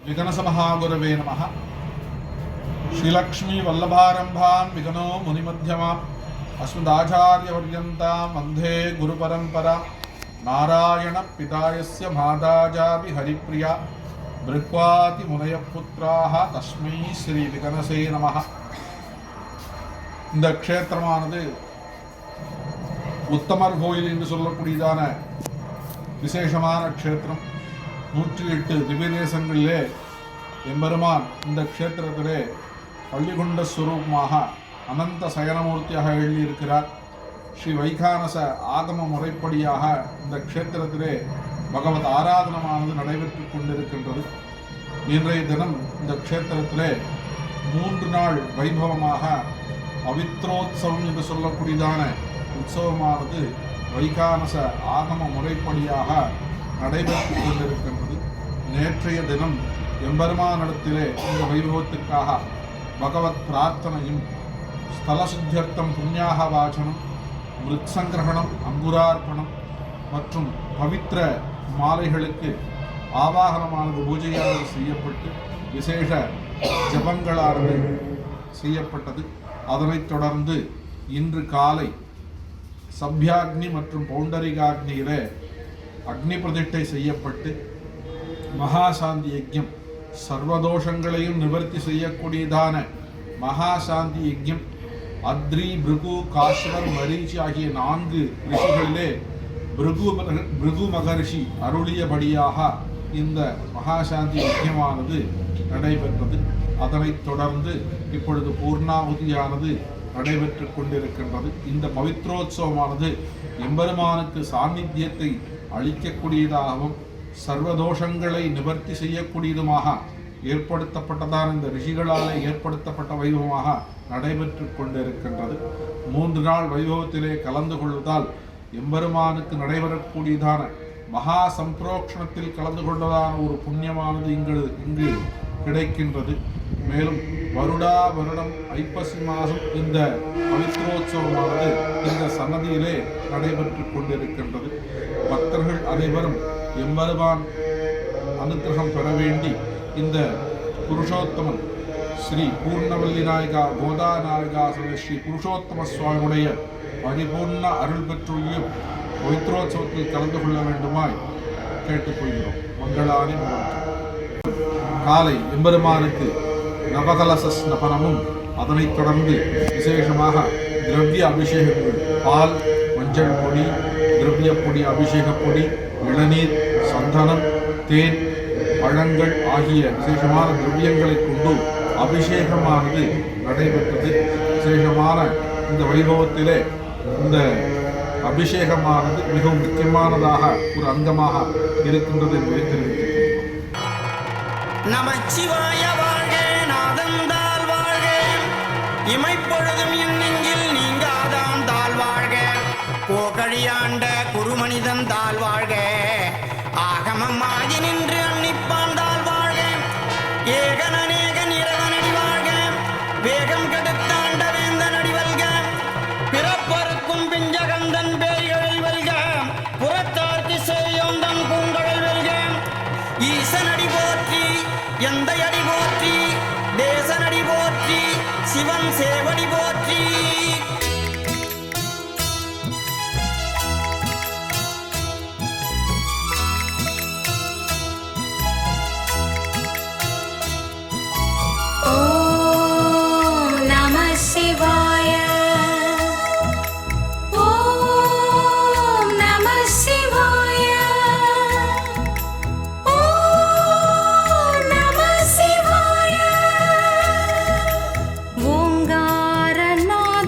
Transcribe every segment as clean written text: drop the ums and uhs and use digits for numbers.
विघ्नसमहागुरवे नमः। श्रीलक्ष्मी वल्लभारम्भां विघ्नो मुनिमध्यमाम् अस्मदाचार्यपर्यन्तां वन्दे गुरुपरम्परा। नारायण पितायस्य माताजापि हरिप्रिया बृह्वाति मुनयः पुत्राः तस्मै श्री विघ्नसे नमः। இந்த க்ஷேத்திரமானது உத்தமர் கோயில் என்று சொல்லக்கூடியதான விசேஷமான க்ஷேத்திரம். 108 திவ்ய தேசங்களிலே எம்பெருமான் இந்த க்ஷேத்திரத்திலே பள்ளிகொண்ட ஸ்வரூபமாக அனந்த சயனமூர்த்தியாக எழுதியிருக்கிறார். ஸ்ரீ வைகானச ஆகம முறைப்படியாக இந்த க்ஷேத்திரத்திலே பகவத் ஆராதனமானது நடைபெற்று கொண்டிருக்கின்றது. இன்றைய தினம் இந்த க்ஷேத்திரத்திலே 3 நாள் வைபவமாக பவித்ரோத்சவம் என்று சொல்லக்கூடியதான உற்சவமானது வைகானச ஆகம முறைப்படியாக நடைபெற்று கொண்டிருக்கின்றது. நேற்றைய தினம் எம்பெருமானிடத்திலே இந்த வைபவத்திற்காக பகவத் பிரார்த்தனையும் ஸ்தலசுத்தியர்த்தம் புண்ணியாக வாசனம் மிருத்சங்கிரகணம் அங்குரார்ப்பணம் மற்றும் பவித்திர மாலைகளுக்கு ஆவாகனமானது பூஜையானது செய்யப்பட்டு விசேஷ ஜபங்களானது செய்யப்பட்டது. அதனைத் தொடர்ந்து இன்று காலை சப்யாக்னி மற்றும் பௌண்டரிகாக்னியிலே அக்னி பிரதிஷ்டை செய்யப்பட்டு மகாசாந்தி யஜ்யம் சர்வதோஷங்களையும் நிவர்த்தி செய்யக்கூடியதான மகாசாந்தி யஜ்யம் அத்ரி பிருகு காஷ்யபர் மரீச்சி ஆகிய 4 ரிஷிகளிலே பிருகு மகரிஷி அருளியபடியாக இந்த மகாசாந்தி யஜ்யமானது நடைபெற்றது. அதனைத் தொடர்ந்து இப்பொழுது பூர்ணாகுதியானது நடைபெற்று கொண்டிருக்கின்றது. இந்த பவித்ரோத்சவமானது எம்பெருமானுக்கு சாநித்தியத்தை அளிக்கக்கூடியதாகவும் சர்வதோஷங்களை நிவர்த்தி செய்யக்கூடியதுமாக ஏற்படுத்தப்பட்டதான இந்த ரிஷிகளாலே ஏற்படுத்தப்பட்ட வைபவமாக நடைபெற்று கொண்டிருக்கின்றது. 3 நாள் வைபவத்திலே கலந்து கொள்வதால் எம்பெருமானுக்கு நடைபெறக்கூடியதான மகா சம்பிரோக்ஷணத்தில் கலந்து கொண்டதான ஒரு புண்ணியமானது இங்கு கிடைக்கின்றது. மேலும் வருடம் ஐப்பசி மாதம் இந்த பவித்ரோத்சவமானது இந்த சன்னதியிலே நடைபெற்று கொண்டிருக்கின்றது. பக்தர்கள் அனைவரும் எம்பெருமான் அனுக்கிரகம் பெற வேண்டி இந்த புருஷோத்தமன் ஸ்ரீ பூர்ணவல்லி நாயகா கோதா நாயகா ஸ்ரீ புருஷோத்தம சுவாமியுடைய பரிபூர்ண அருள் பெற்றுள்ளும் பவித்ரோத்சவத்தில் கலந்து கொள்ள வேண்டுமாய் கேட்டுக்கொள்கிறோம். மங்களானி மூலம் காலை எம்பெருமானுக்கு நவகலச ஸ்நபனமும் அதனைத் தொடர்ந்து விசேஷமாக திரவிய அபிஷேகங்கள் பால் மஞ்சள் பொடி திரவிய பொடி அபிஷேக பொடி இளநீர் சந்தனம் தேன் பழங்கள் ஆகிய விசேஷமான திரவியங்களை கொண்டு அபிஷேகமானது நடைபெற்றது. விசேஷமான இந்த வைபவத்திலே இந்த அபிஷேகமானது மிகவும் முக்கியமானதாக ஒரு அங்கமாக இருக்கின்றது என்பதை தெரிவித்துக் நமச்சிவாய வாழ்க, நாதந்தால் வாழ்க, இமைப்பொழுதும் என் நெஞ்சில் நீங்காதான் தாழ் வாழ்க, கோகழியாண்ட குருமனிதன் தாழ் வாழ்க, ஆகமம் ஆகி நின்று அன்னிப்பான் தாழ் வாழ்க, ஏகனேகன் இறைவனடி வாழ்க, வேகம் கெடுத்தாண்ட வேந்தன் அடிவல்க, பிறப்பறுக்கும் பிஞ்சகந்தன் பேய்களில் வெல்க, புறத்தார்க்கு செய்யோந்தன் பூங்கடல் வெல்க, ஈசனடி போற்றி எந்த அடி போற்றி, தேசனடி போற்றி, சிவன் சேவடி போற்றி. ஓம் நம சிவாய. ஓம் நம சிவாய. ஓங்காரநாத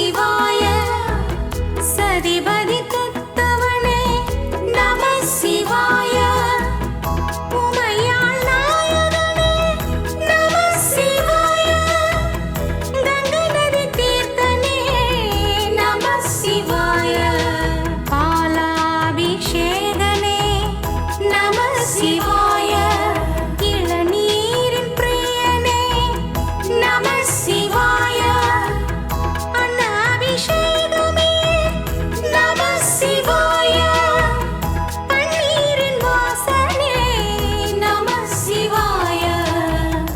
சிவாய சதிபதி தத்தவனே நம சிவாய உமையாள் நாயகனே நம சிவாய கங்கை நதி தீர்த்தனே நம சிவாய பாலாபிஷேகனே நம சிவாய இளநீரின் பிரியனே நம சிவாய அன்னாபிஷேகமே நம சிவாய பன்னீரின் வாசனே நம சிவாய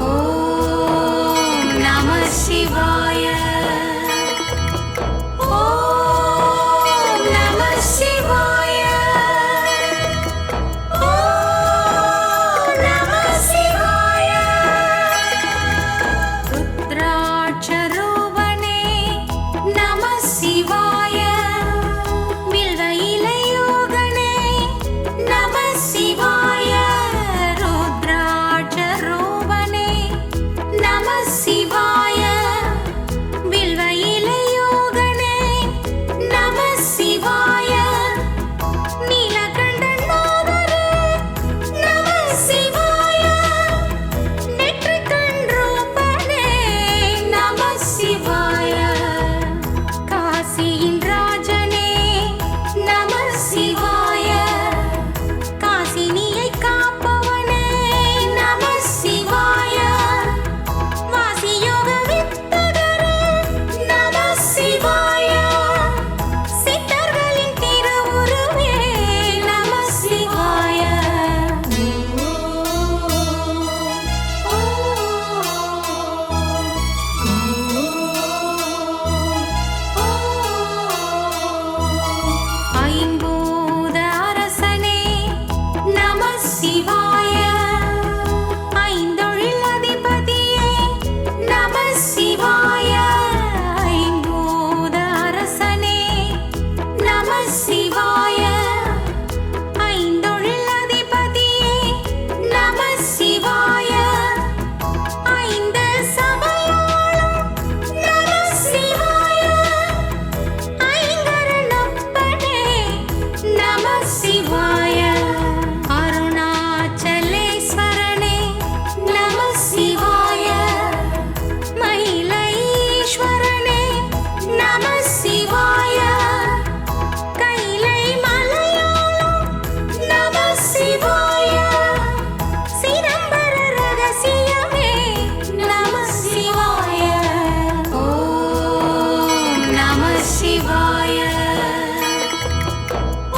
ஓம் நம சிவாய ஓம் நம சிவாய ஓம் நம சிவாய ருத்ராட்சரூபனே நம சிவாய வில்வ இலையோகனே நம சிவாய ருத்ராட்சரூபனே நம சிவாய வில்வ இலையோகனே நம சிவாய நீலகண்டநாதரே நம சிவாய நெற்றிக்கண்ரூபனே நம சிவாய காசியின் ராஜனே நம சிவாய காசினியை காப்பவனே நம சிவாய வாசியோக வித்தகரே நம சிவாய சித்தர்களின் திருவுருவே நம சிவாய ஐம்பூத அரசனே நம சிவாய ஐந்தொழில் அதிபதியே நம சிவாய ஐம்பூத அரசனே நம சிவாய ஐந்தொழில் அதிபதியே நம சிவாய ஐந்து சபையாளும் நம சிவாய ஐங்கரனப்பனே நம சிவாய அருணாச்சலேஸ்வரனே நம சிவாய மயிலைஸ்வரனே நம சிவாய கைலை மலையாளம் நம சிவாய சிதம்பர ரகசியமே நம சிவாய ஓம் நம சிவாய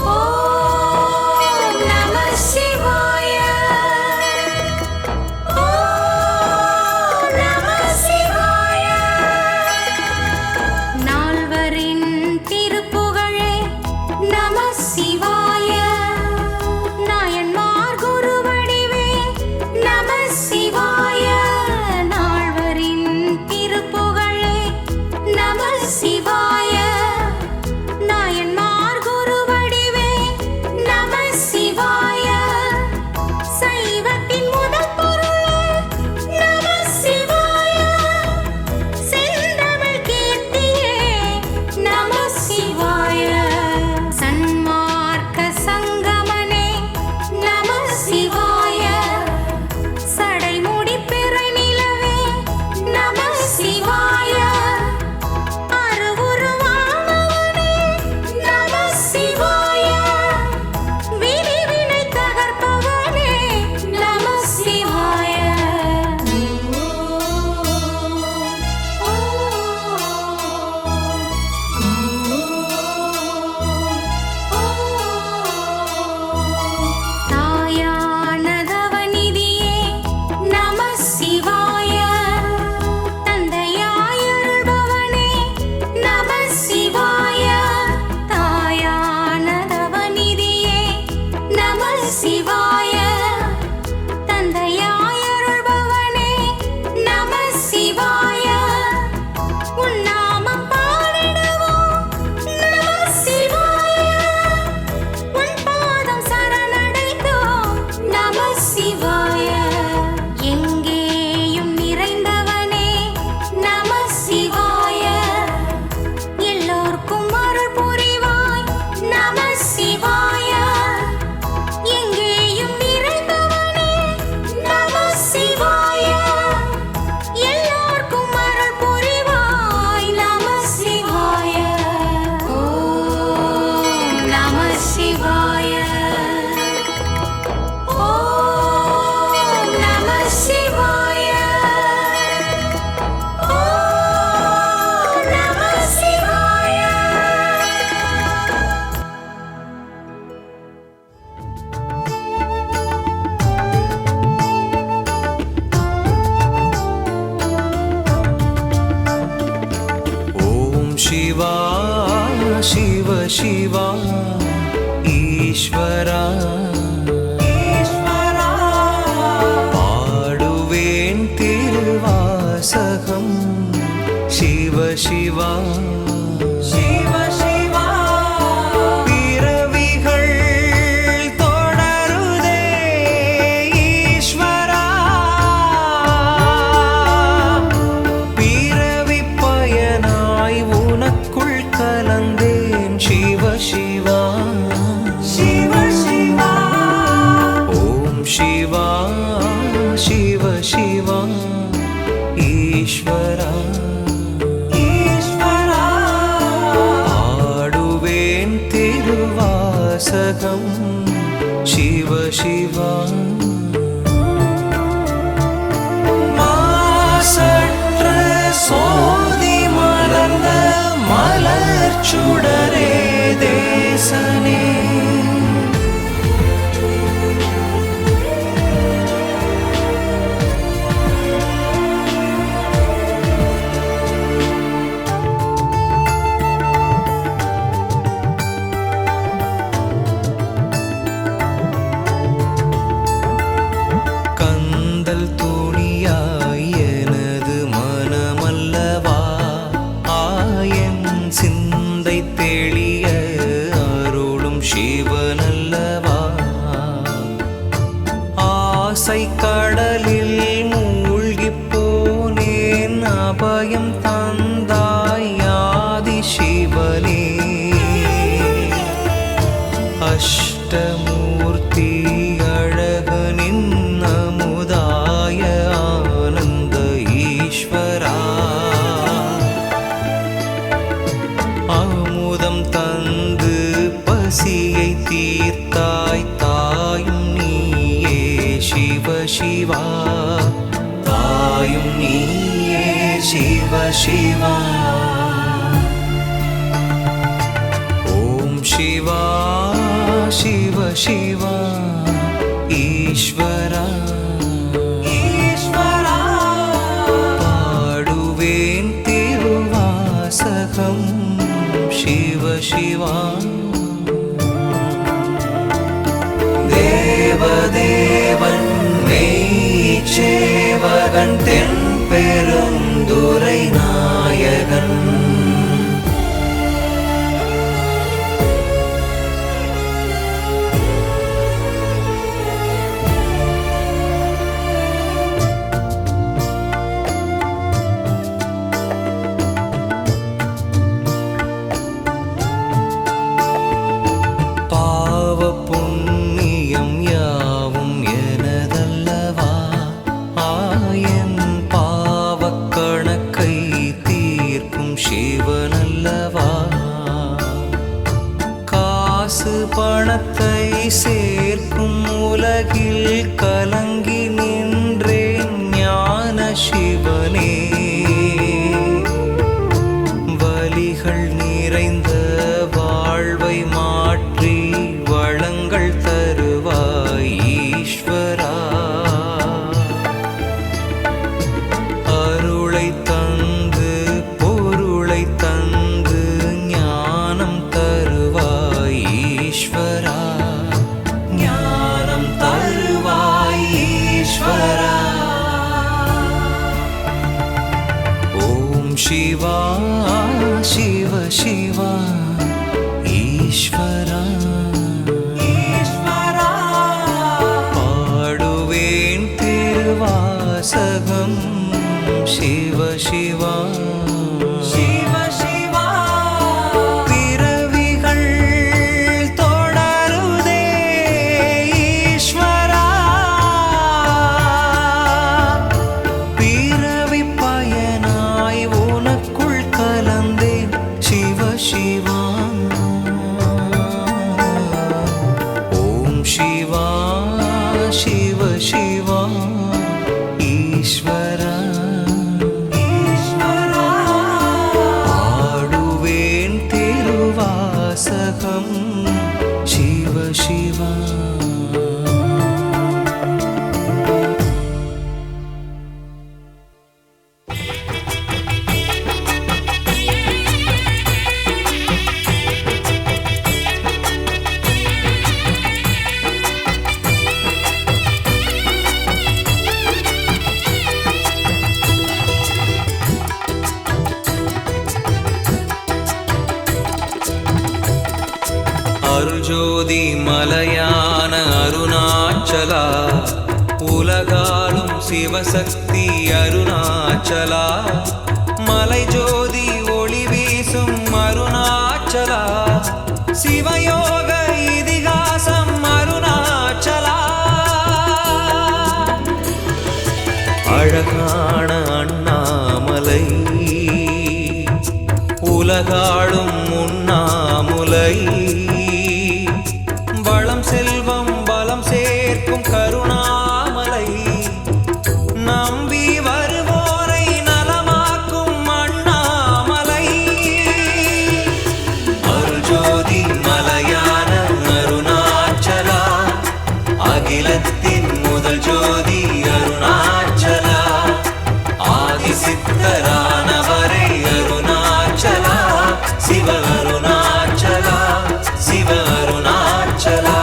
ஓம் நம சிவாய ஓம் நம சிவாய நால்வரின் திருப்புகழே நம சிவாய நாயன்மார் குருவடிவே நம சிவாய நால்வரின் திருப்புகழே நம சிவாய நாயன்மார் குருவடிவே நம சிவாய சைவத்தின் முதல் பொருளே நம சிவாய செந்தமிழ் கீர்த்தியே நம சிவாய சன்மார்க்க சங்கமனே நம சிவாய சடைமுடி பிறை நிலவே நம சிவாய அருவுரு शिवा शिव शिवा ईश्वरा பாடுவேன் திருவாசகம் शिव शिवा शिव शिवा பிறவிகள் தொடருதே ஈஸ்வரா பிறவி பயனாய் உனக்குள் கலந்தேன் शिव शिवा शिव शिवा ஓம் शिवा शिव शिवा ईश्वरा வாசகம் शिव शिवा மாசற்ற சோதி மலர்ந்த மலர்ச்சுடரே தேசனே கடலில் மூழ்கிப் போனேன் அபயம் தந்தாய் ஆதி சிவனே அஷ்டமூர்த்தி அழகனின் அமுதாய ஆனந்த ஈஸ்வரா அமுதம் தந்து பசியை தீர்த்தாய் தாயும் शिव शिवा தாயும் நீயே शिव शिवा ஓம் शिवा शिव शिवा ஈஸ்வரா ஈஸ்வரா பாடுவேன் திருவாசகம் शिव शिवा தேவதேவன் மெய்ச்சேவகன் தென் பெருந்துரை நாயகன் பணத்தை சேர்க்கும் உலகில் கலங்கி நின்றேன் ஞான சிவனே வலிகள் நிறைந்த வாழ்வை மாற்றி வளங்கள் தருவாய் ஈஸ்வரா அருளை தந்து பொருளை தந்து ஞானம் தருவாய் ஈஸ்வரா ஞானம் தருவாய் ஈஸ்வரா ஓம் शिवा शिव शिवा ஈஸ்வரா ஈஸ்வரா பாடுவேன் திருவாசகம் शिव शिवा शिव शिवा பிறவிகள் தொடருதே ஈஸ்வரா பிறவி பயனாய் உனக்குள் கலந்தேன் शिव शिवा ஓம் शिवा शिव शिवा ஈஸ்வரா வாசகம் शिव शिवा அருள்ஜோதி மலையான அருணாச்சலா உலகாலும் சிவசக்தி அருணாச்சலா மலை ஜோதி ஒளி வீசும் அருணாச்சலா சிவயோக இதிகாசம் அருணாச்சலா அழகான அண்ணாமலை உலகாளும் உண்ணாமுலை வளம் செல்வம் பலம் சேர்க்கும் கருணாமலை நம்பி வருவோரை நலமாக்கும் அண்ணாமலை அருள்ஜோதி மலையான அருணாச்சலா அகிலத்தின் முதல் ஜோதி அருணாச்சலா ஆதிசித்தரானவரை அருணாச்சலா சிவ அருணாச்சலா சிவ அருணாச்சலா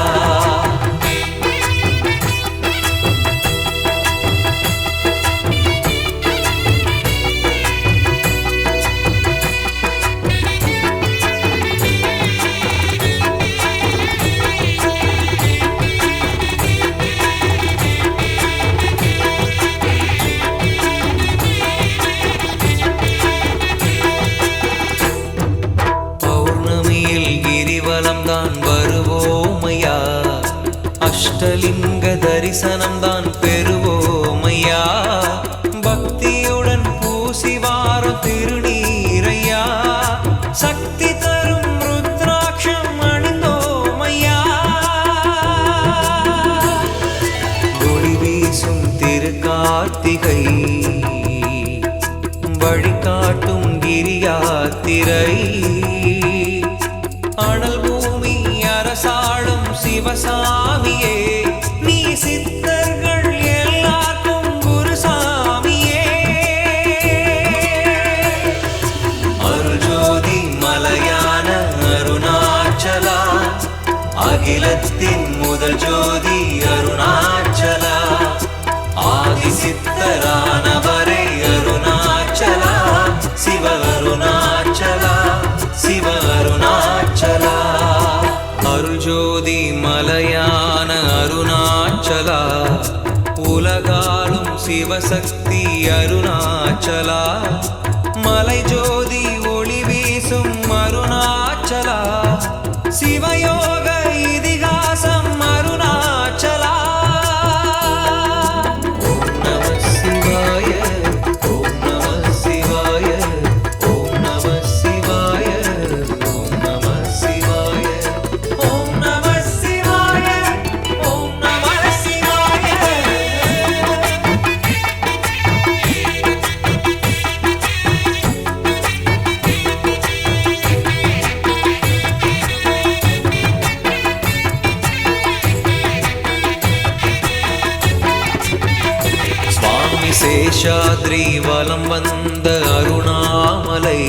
தான் வருவோமையா அஷ்டலிங்க தரிசனம் தான் பெறுவோமையா பக்தியுடன் பூசி வாரம் திருநீரையா சக்தி தரும் ருத்ராட்சம் அணிந்தோமையா ஒளி வீசும் திருக்கார்த்திகை வழிகாட்டும் கிரியாத்திரை அனல் பூமி அரசாளும் சிவசாமியே நீ சித்தர்கள் எல்லாருக்கும் குருசாமியே அருள்ஜோதி மலையான அருணாச்சலா அகிலத்தின் முதல் ஜோதி அருணாச்சலா ஆதிசித்தரானவரை அருணாச்சலா சிவ அருணாச்சலா சிவ அருணாச்சலா அருள்ஜோதி மலையான அருணாச்சலா உலகாலும் சிவசக்தி அருணாச்சலா மலை ஜோதி ஒளி வீசும் அருணாச்சலா சிவயோக இதிகாசம் அருணாச்சலா ஓம் நம சிவாய ஓம் நம சிவாய ஓம் நம சிவாய ஓம் நம சிவாய ஓம் நம சிவாய ஓம் நம சிவாய சுவாமி சேஷாத்ரி வலம் வந்த அருணாமலை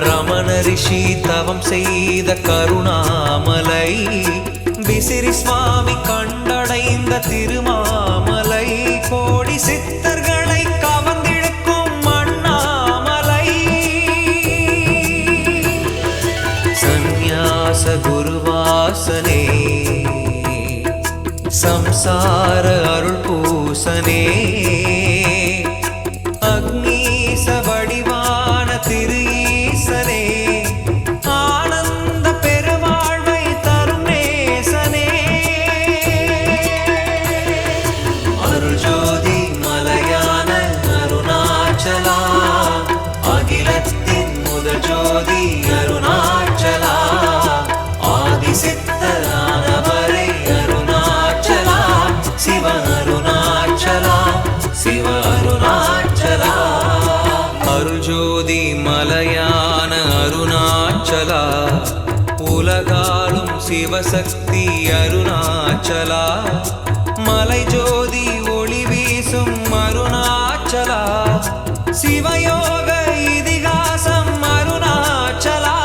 ரமண ரிஷி தவம் செய்த கருணாமலை விசிறி சுவாமி கண்டடைந்த திருமாமலை கோடி சித்தர்களை கவர்ந்திழுக்கும் அண்ணாமலை சந்நியாச குருவாசனே சம்சார அருள் பூசனே அக்னீச வடிவான திரு ஈசனே ஆனந்த பெருவாழ்வை தரும் நேசனே அருள்ஜோதி மலையான அருணாச்சலா அகிலத்தின் முதல் ஜோதி அருணாச்சலா ஆதிசித்தரானவரை அருணாச்சலா சிவ அருணாச்சலா சிவ அருணாச்சலா அருள்ஜோதி மலையான அருணாச்சலா உலகாலும் சிவசக்தி அருணாச்சலா மலை ஜோதி ஒளி வீசும் அருணாச்சலா சிவயோக இதிகாசம் அருணாச்சலா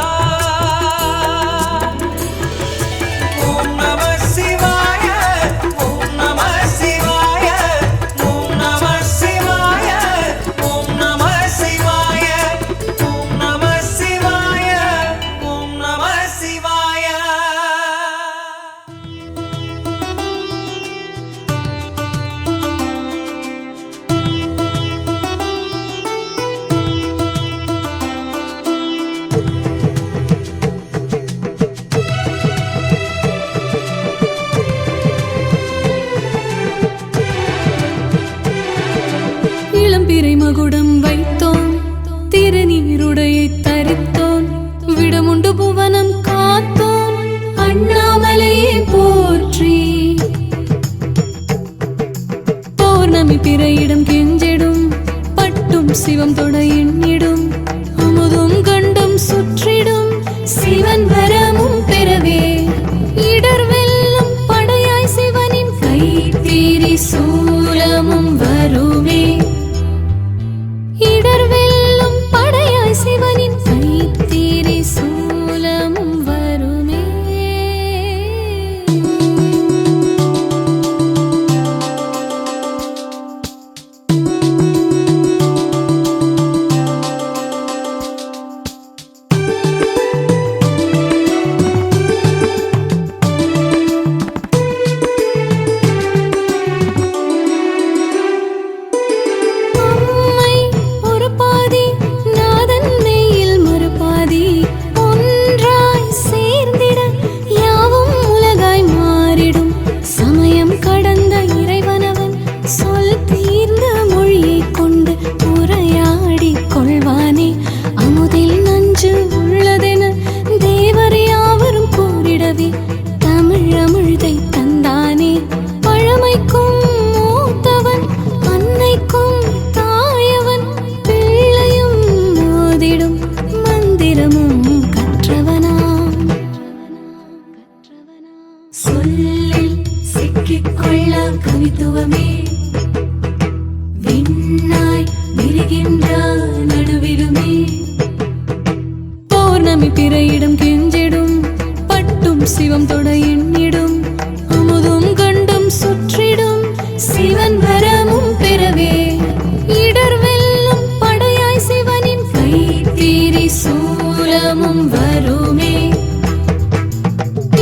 ஓம் நம சிவாய ஓம் நம சிவாய ஓம் நம சிவாய ஓம் நம சிவாய ஓம் நம சிவாய ஓம் நம சிவாய விடமுண்டு புவனம் காத்தோம் அண்ணாமலையே போற்றி. பௌர்ணமி பிறையிடம் கெஞ்சிடும் பட்டும் சிவம் தொட எண்ணிடும் அமுதும் கண்டும் சுற்றிடும் சிவன் வரமும் பெறவே இடர் வெல்லும் படையாய் சிவனின் கை தீரி சூலமும் வருமே. இடர் வெல்லும் படையாய் சிவனின் கை தீரி சூலமும் வருமே. அம்மை ஒரு பாதி நாதன் மெய்யில் மறுபாதி ஒன்றாய் சேர்ந்திட யாவும் உலகாய் மாறிடும். சமயம் கடந்த இறைவனவன் சொல் தீர்ந்த மொழியை கொண்டு உரையாடி கொள்வானே. அமுதில் நஞ்சு உள்ளதென தேவர் யாவரும் கூறிடவே தமிழ் அமிழ்தை தந்தானே. பழமைக்கும் மூத்தவன் அன்னைக்கும் தாயவன் பிள்ளையும் மோதிடும் மந்திரமும் கற்றவனாம். சொல்லில் சிக்கிக்கொள்ள கவித்துவமே விண்ணாய் விரிகின்ற நடுவிலுமே. பௌர்ணமி பிறையிடம் கெஞ்சிடும் பட்டும் சிவம் தொட எண்ணிடும் அமுதும் கண்டும் சுற்றிடும் சிவன் வரமும் பெறவே இடர் வெல்லும் படையாய் சிவனின் கை தீரி சூலமும் வருமே.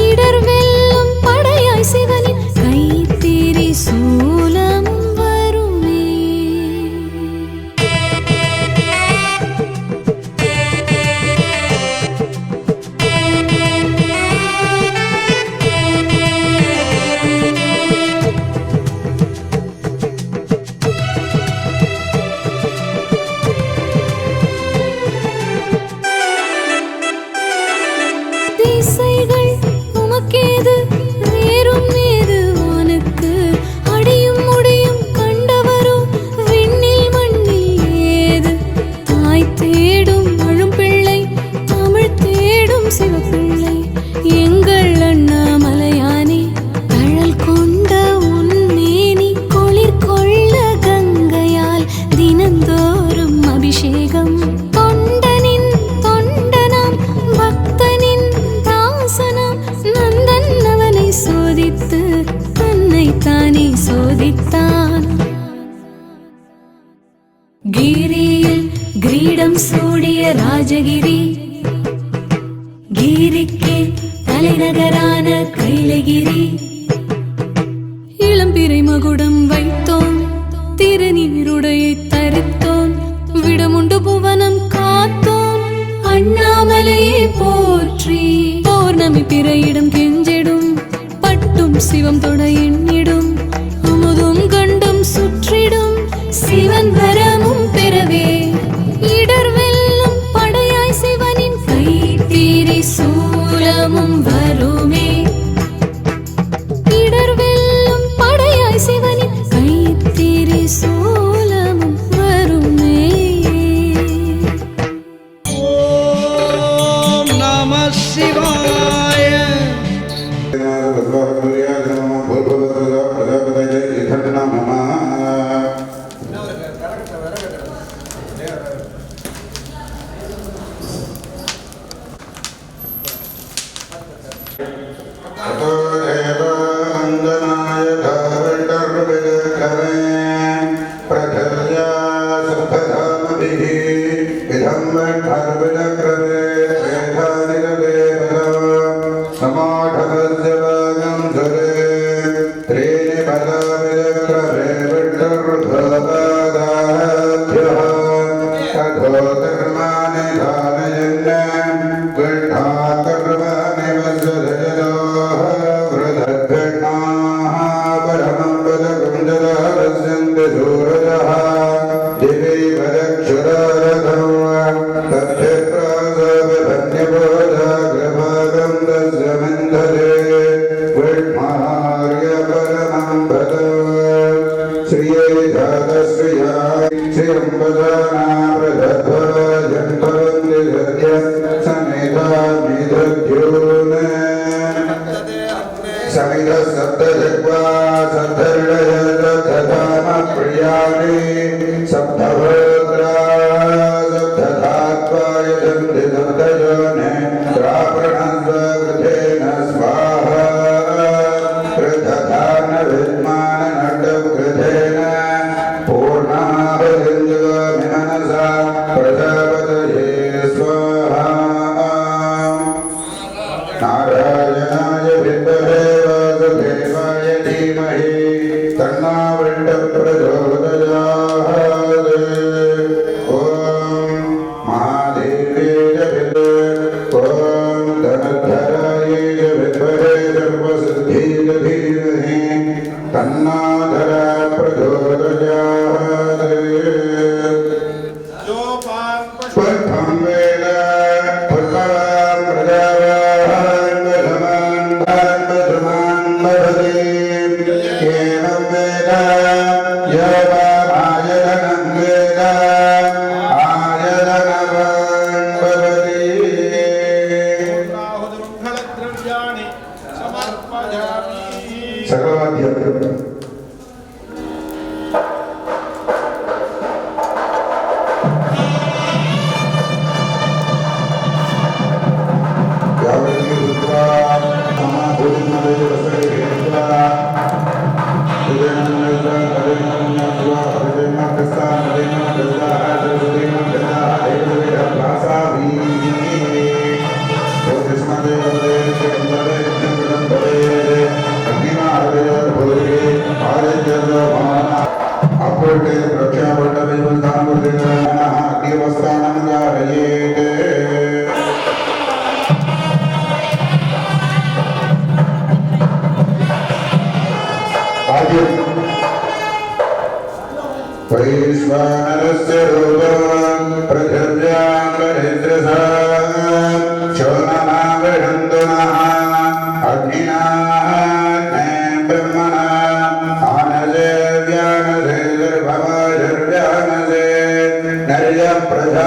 இடர் வெல்லும் படையாய் சிவனின் கை தீரி சூலமும் வருமே. திசைகள் உமக்கேது வேறும் ஏது வானுக்கு அடியும் முடியும் கண்டவரோ விண்ணில் மண்ணில் ஏது. தாய் தேடும் அழும் பிள்ளை தமிழ் தேடும் சிவப்பிள்ளை எங்கள் அண்ணாமலையானே. தழல் கொண்ட உன்மேனி குளிர் கொள்ள கங்கையால் தினந்தோறும் அபிஷேகம் தொண்டனின் தொண்டனாம் பக்தனின் தாசனாம் நந்தன் அவனை சோதித்து தன்னை தானே சோதித்தான். கிரியில் கிரீடம் சூடிய ராஜகிரி கிரிக்கே தலைநகரான கைலகிரி. இளம்பிறை மகுடம் வைத்தோம் திருநீருடையை தரித்தோம் விடமுண்டு புவனம் காத்தோம் அண்ணாமலையே போற்றி. பௌர்ணமி பிறையிடம் கெஞ்சிடும் பட்டும் சிவம் தொட எண்ணிடும் அமுதும் கண்டும் சுற்றிடும் சிவன் வரமும் பெறவே இடர் வெல்லும் படையாய் சிவனின் கை தீரி சூலமும் வருமே. இடர் வெல்லும் படையாய் சிவனின் கை தீரி சூலமும் வருமே. ஓம் நம சிவாய. दिवे नारायणाय विद्महे वासुदेवाय धीमहि तन्नो प्रचोदयात्। ॐ महादेवे च विद्महे ॐ धनुर्धराय च विद्महे सर्वसिद्धिं धीमहि तन्नो धरा प्रचोदयात्। पठं वेद पुष्पवान् प्रजावान् वधमान् धर्मधर्मान् भवति एवं वेद यवामायतनं वेद आयतनवान् भवति। पूर्णाहुतिमङ्गलद्रव्याणि समर्पयामि। सर्ववाद्यम् अपवर्ते प्रक्षापटवे दानवर्तेनः अग्निवस्त्राणं धारयेत्। वैश्वानरस्य रूपं पृथिव्यां वरिद्रसा शोणमाविषन्तुनः अग्निना ब्रह्मणा आनसे व्यानसे गर्भमाजर्व्यानसे नर्यप्रजा